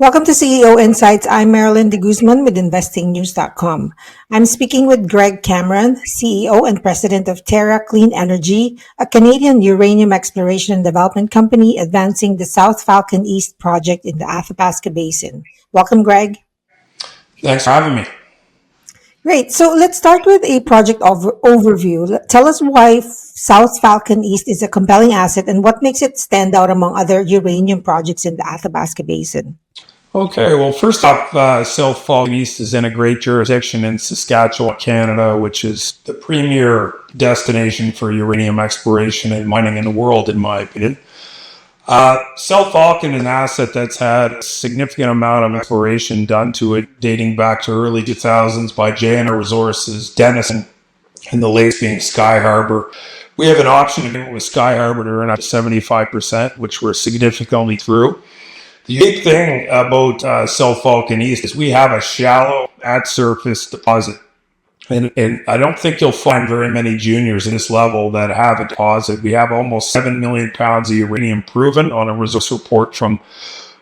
Welcome to CEO Insights. I'm Marilyn de Guzman with investingnews.com. I'm speaking with Greg Cameron, CEO and President of Terra Clean Energy, a Canadian uranium exploration and development company advancing the South Falcon East project in the Athabasca Basin. Welcome, Greg. Thanks for having me. Great. So let's start with a project overview. Tell us why South Falcon East is a compelling asset and what makes it stand out among other uranium projects in the Athabasca Basin. Okay, well, first off, South Falcon East is in a great jurisdiction in Saskatchewan, Canada, which is the premier destination for uranium exploration and mining in the world, in my opinion. South Falcon is an asset that's had a significant amount of exploration done to it, dating back to early 2000s by JNR Resources, Denison, and the latest being Sky Harbor. We have an option agreement with Sky Harbor to earn up to 75%, which we're significantly through. The unique thing about South Falcon East is we have a shallow at-surface deposit. And I don't think you'll find very many juniors at this level that have a deposit. We have almost 7 million pounds of uranium proven on a resource report from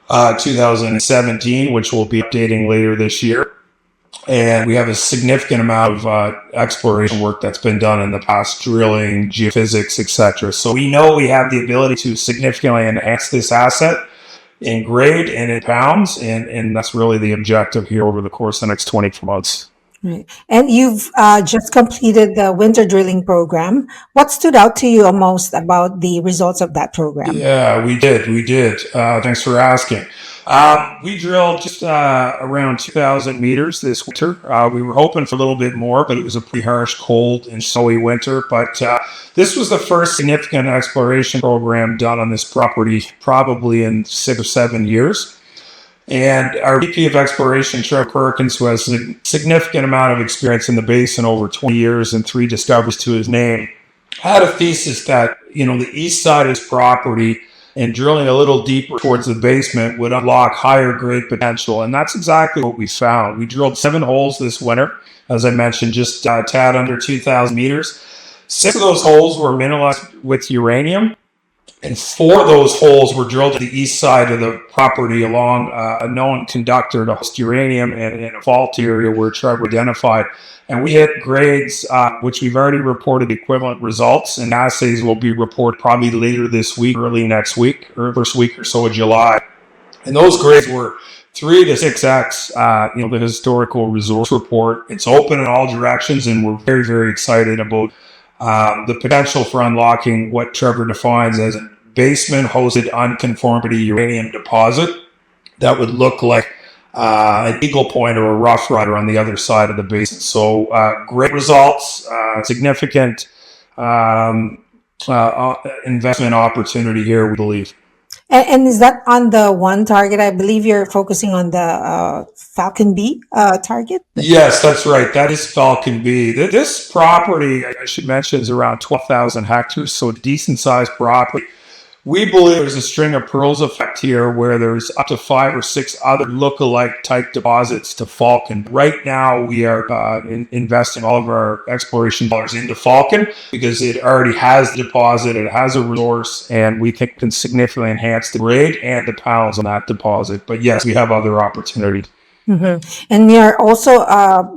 2017, which we'll be updating later this year. And we have a significant amount of exploration work that's been done in the past, drilling, geophysics, etc. So we know we have the ability to significantly enhance this asset in grade and in pounds, and that's really the objective here over the course of the next 24 months. Right. And you've just completed the winter drilling program. What stood out to you most about the results of that program? Yeah, we did. Thanks for asking. We drilled just around 2,000 meters this winter. We were hoping for a little bit more, but it was a pretty harsh, cold, and snowy winter. But this was the first significant exploration program done on this property, probably in 6 or 7 years. And our VP of Exploration, Trevor Perkins, who has a significant amount of experience in the basin, over 20 years and 3 discoveries to his name, had a thesis that, the east side of his property and drilling a little deeper towards the basement would unlock higher grade potential. And that's exactly what we found. We drilled 7 holes this winter, as I mentioned, just a tad under 2,000 meters. 6 of those holes were mineralized with uranium, and 4 of those holes were drilled to the east side of the property along a known conductor to host uranium and in a fault area where Trevor identified. And we hit grades, which we've already reported equivalent results, and assays will be reported probably later this week, early next week, or first week or so of July. And those grades were 3 to 6x, the historical resource report. It's open in all directions, and we're very, very excited about the potential for unlocking what Trevor defines as a basement-hosted unconformity uranium deposit that would look like an Eagle Point or a Rough Rider on the other side of the basin. So great results, significant investment opportunity here, we believe. And is that on the one target? I believe you're focusing on the Falcon B target? Yes, that's right. That is Falcon B. This property, I should mention, is around 12,000 hectares, so a decent-sized property. We believe there's a string of pearls effect here where there's up to 5 or 6 other look-alike type deposits to Falcon. Right now, we are investing all of our exploration dollars into Falcon because it already has the deposit, it has a resource, and we think can significantly enhance the grade and the pounds on that deposit. But yes, we have other opportunities. Mm-hmm. And you're also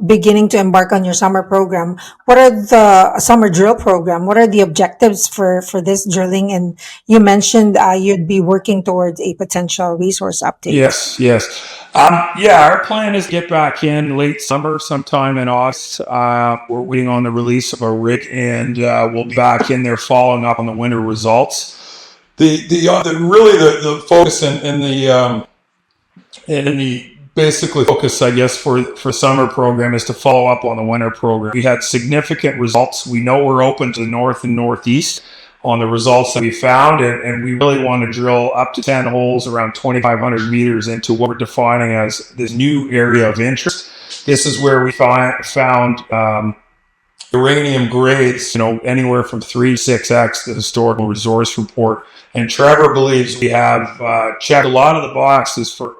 beginning to embark on your summer program. What are the summer drill program? What are the objectives for this drilling? And you mentioned you'd be working towards a potential resource update. Yes. Our plan is to get back in late summer, sometime in August. We're waiting on the release of our rig, and we'll be back in there following up on the winter results. The focus in the basically focus, I guess, for summer program is to follow up on the winter program. We had significant results. We know we're open to the north and northeast on the results that we found, and we really want to drill up to 10 holes around 2,500 meters into what we're defining as this new area of interest. This is where we found uranium grades, anywhere from 3 to 6x the historical resource report. And Trevor believes we have checked a lot of the boxes for,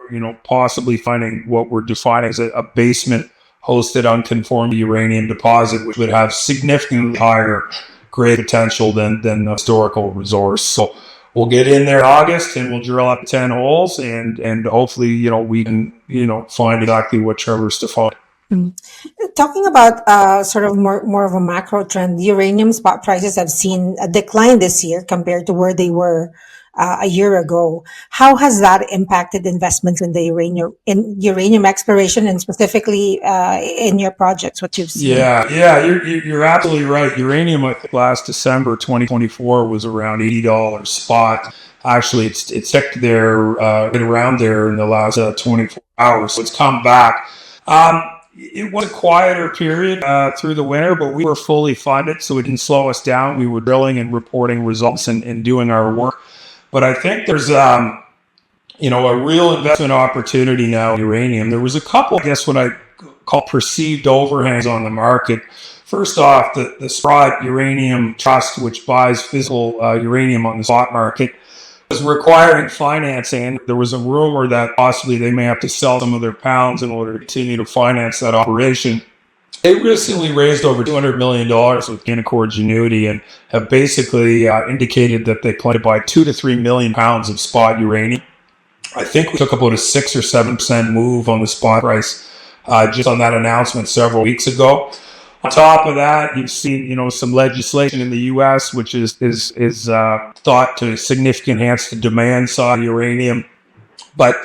possibly finding what we're defining as a basement-hosted unconformity uranium deposit, which would have significantly higher grade potential than the historical resource. So we'll get in there in August and we'll drill up 10 holes and hopefully, we can, find exactly what Trevor's to find. Talking about sort of more of a macro trend, uranium spot prices have seen a decline this year compared to where they were a year ago. How has that impacted investments in the uranium exploration and specifically in your projects? What you've seen? Yeah, you're absolutely right. Uranium, I think last December 2024 was around $80 spot. Actually, it's ticked there right around there in the last 24 hours. So it's come back. It was a quieter period through the winter, but we were fully funded, so it didn't slow us down. We were drilling and reporting results and doing our work. But I think there's, a real investment opportunity now in uranium. There was a couple, I guess, what I call perceived overhangs on the market. First off, the Sprott Uranium Trust, which buys physical uranium on the spot market, was requiring financing. There was a rumor that possibly they may have to sell some of their pounds in order to continue to finance that operation. They recently raised over $200 million with Canaccord Genuity and have basically indicated that they plan to buy 2 to 3 million pounds of spot uranium. I think we took about a 6 or 7% move on the spot price just on that announcement several weeks ago. On top of that, you've seen, some legislation in the U.S. which is thought to significantly enhance the demand side of uranium. But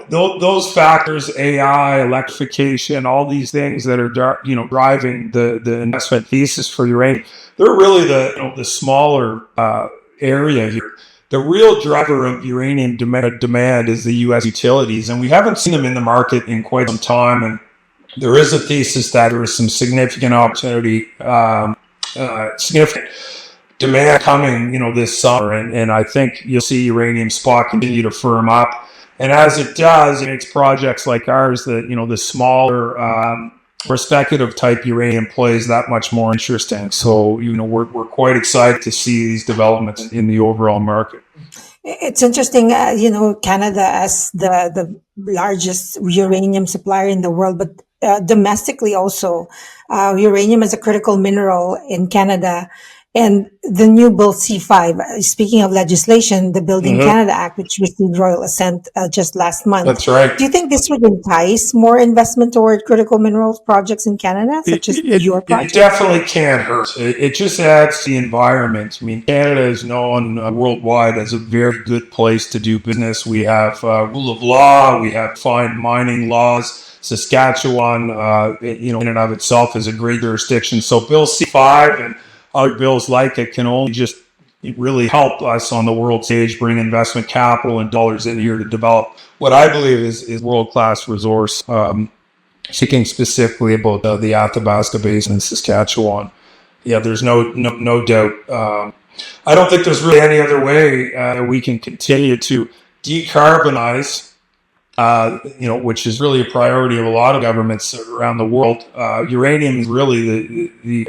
those factors, AI, electrification, all these things that are driving the investment thesis for uranium, they're really the smaller area here. The real driver of uranium demand is the U.S. utilities, and we haven't seen them in the market in quite some time. And there is a thesis that there is some significant opportunity, significant demand coming, this summer, and I think you'll see uranium spot continue to firm up. And as it does, it makes projects like ours, the smaller, more speculative type uranium plays that much more interesting. So, we're quite excited to see these developments in the overall market. It's interesting, Canada as the largest uranium supplier in the world, but domestically also, uranium is a critical mineral in Canada. And the new Bill C5, speaking of legislation, the Building Canada Act, which received royal assent just last month. That's right. Do you think this would entice more investment toward critical minerals projects in Canada, such as your project? It definitely can't hurt. It just adds to the environment. I mean, Canada is known worldwide as a very good place to do business. We have rule of law. We have fine mining laws. Saskatchewan, in and of itself, is a great jurisdiction. So Bill C5 and other bills like it can only just really help us on the world stage, bring investment capital and dollars in here to develop what I believe is world-class resource. Speaking specifically about the Athabasca Basin in Saskatchewan, there's no doubt. I don't think there's really any other way we can continue to decarbonize, which is really a priority of a lot of governments around the world. Uranium is really the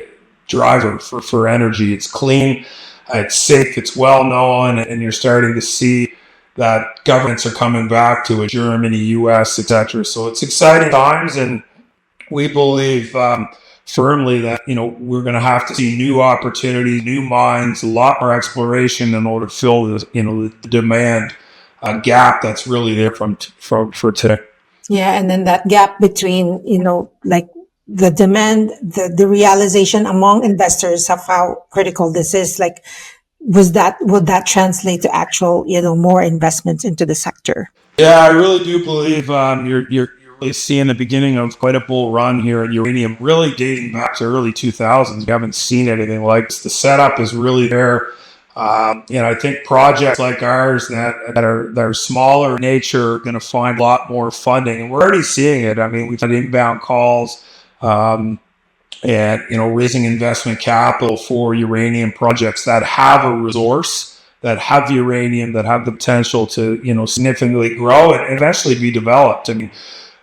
driver for energy. It's clean, it's safe, it's well known, and you're starting to see that governments are coming back to it, Germany, US, etc. So it's exciting times, and we believe firmly that we're going to have to see new opportunities, new mines, a lot more exploration in order to fill the demand gap that's really there for today. Yeah, and then that gap between the demand, the realization among investors of how critical this is, would that translate to actual, more investments into the sector? Yeah, I really do believe you're really seeing the beginning of quite a bull run here in uranium, really dating back to early 2000s. We haven't seen anything like this. The setup is really there. I think projects like ours that are smaller in nature are going to find a lot more funding, and we're already seeing it. I mean, we've had inbound calls. And raising investment capital for uranium projects that have a resource, that have uranium, that have the potential to significantly grow and eventually be developed. I mean,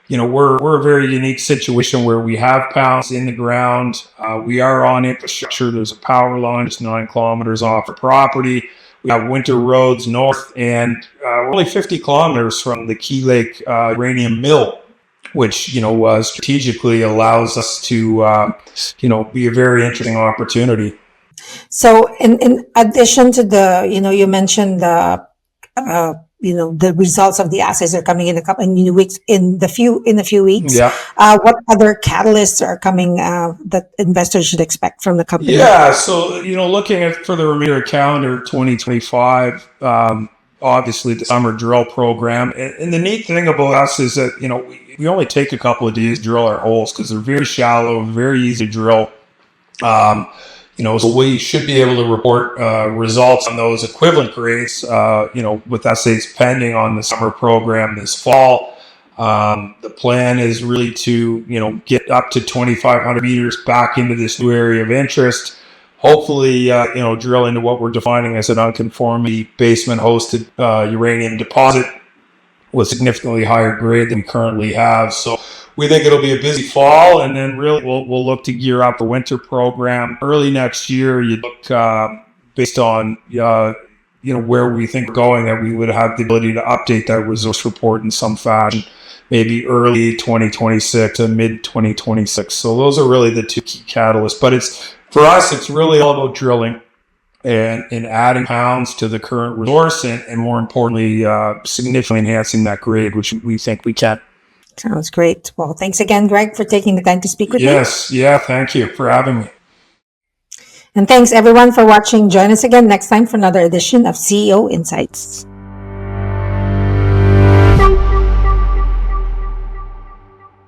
we're a very unique situation where we have pounds in the ground. We are on infrastructure. There's a power line just 9 kilometers off the property. We have winter roads north, and we're only 50 kilometers from the Key Lake uranium mill, which strategically allows us to be a very interesting opportunity. So in addition to the, you mentioned the results of the assays are coming in a couple in weeks, in a few weeks. Yeah. What other catalysts are coming that investors should expect from the company? Yeah, so looking at for the remainder of calendar 2025, obviously the summer drill program, and the neat thing about us is that we only take a couple of days to drill our holes because they're very shallow, very easy to drill. So we should be able to report results on those equivalent grades, with essays pending on the summer program this fall. The plan is really to, get up to 2,500 meters back into this new area of interest. Hopefully, drill into what we're defining as an unconformity basement hosted uranium deposit with significantly higher grade than we currently have. So we think it'll be a busy fall, and then really we'll look to gear up the winter program early next year. You look based on where we think we're going, that we would have the ability to update that resource report in some fashion, maybe early 2026 to mid 2026. So those are really the two key catalysts. But for us, it's really all about drilling and adding pounds to the current resource, and more importantly, significantly enhancing that grade, which we think we can. Sounds great. Well, thanks again, Greg, for taking the time to speak with me. Yes, yeah, thank you for having me. And thanks everyone for watching. Join us again next time for another edition of CEO Insights.